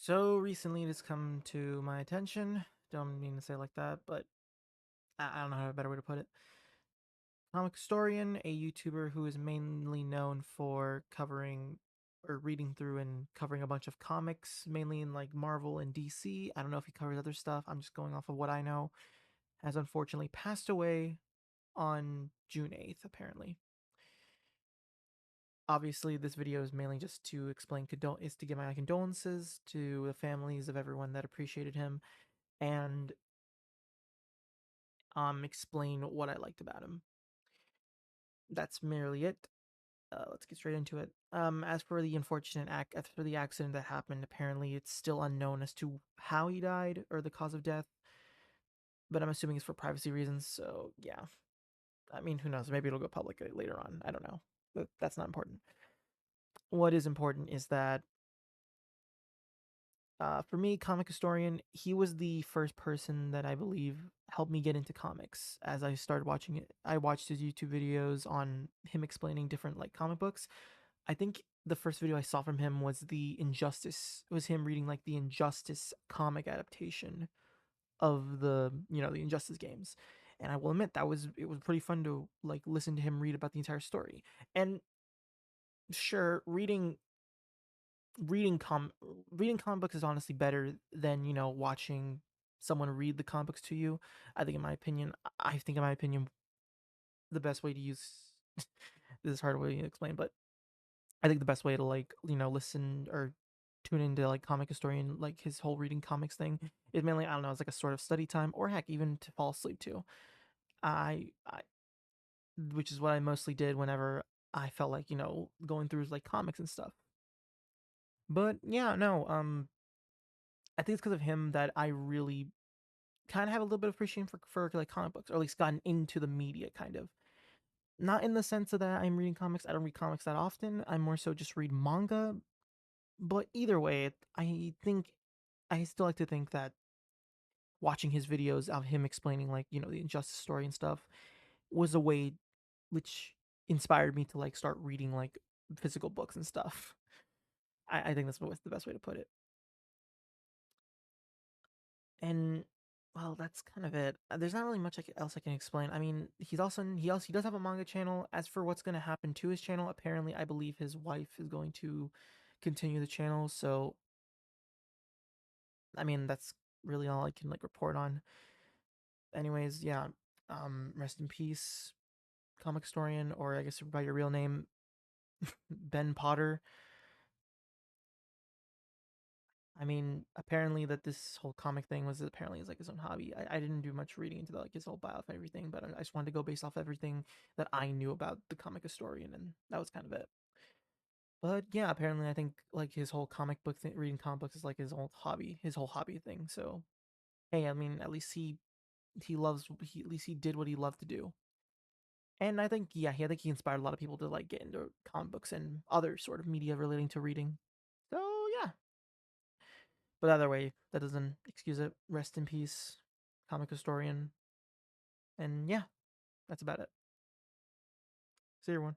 So recently, it has come to my attention. Don't mean to say it like that, but I don't know how a better way to put it. Comicstorian, a YouTuber who is mainly known for covering or reading through and covering a bunch of comics, mainly in like Marvel and DC. I don't know if he covers other stuff. I'm just going off of what I know. Has unfortunately passed away on June 8th, apparently. Obviously, this video is mainly just to explain is to give my condolences to the families of everyone that appreciated him and explain what I liked about him. That's merely it. Let's get straight into it. As for the as for the accident that happened, apparently it's still unknown as to how he died or the cause of death, but I'm assuming it's for privacy reasons. So yeah, I mean, who knows? Maybe it'll go public later on. I don't know, but that's not important. What is important is that for me, Comicstorian, he was the first person that I believe helped me get into comics. As I started watching it, I watched his YouTube videos on him explaining different like comic books. I think the first video I saw from him was the Injustice. It was him reading like the Injustice comic adaptation of the Injustice games. And I will admit it was pretty fun to like listen to him read about the entire story. And sure, reading com reading comic books is honestly better than watching someone read the comic books to you. I think in my opinion, the best way to use this is a hard way to explain, but I think the best way to like listen or tune into like Comic Historian, like his whole reading comics thing, is mainly I don't know, it's like a sort of study time or heck even to fall asleep to. I which is what I mostly did whenever I felt like going through like comics and stuff. But yeah, no, I think it's because of him that I really kind of have a little bit of appreciation for like comic books, or at least gotten into the media kind of. Not in the sense of that I'm reading comics. I don't read comics that often. I more so just read manga. But either way, I still like to think that watching his videos of him explaining like the injustice story and stuff was a way which inspired me to like start reading like physical books and stuff. I think that's the best way to put it. And well, that's kind of it. There's not really much else I can explain. I mean, he does have a manga channel. As for what's going to happen to his channel, apparently, I believe his wife is going to continue the channel. So, I mean, that's really all I can like report on. Anyways, yeah. Rest in peace, comic historian, or I guess by your real name, Ben Potter. I mean, apparently that this whole comic thing was apparently is like his own hobby. I didn't do much reading into like his whole bio and everything, but I just wanted to go based off everything that I knew about the comic historian, and that was kind of it. But yeah, apparently I think like his whole reading comic books is like his whole hobby thing. So hey, I mean, at least at least he did what he loved to do. And I think I think he inspired a lot of people to like get into comic books and other sort of media relating to reading. So yeah, but either way, that doesn't excuse it. Rest in peace, comic historian. And yeah, that's about it. See you, everyone.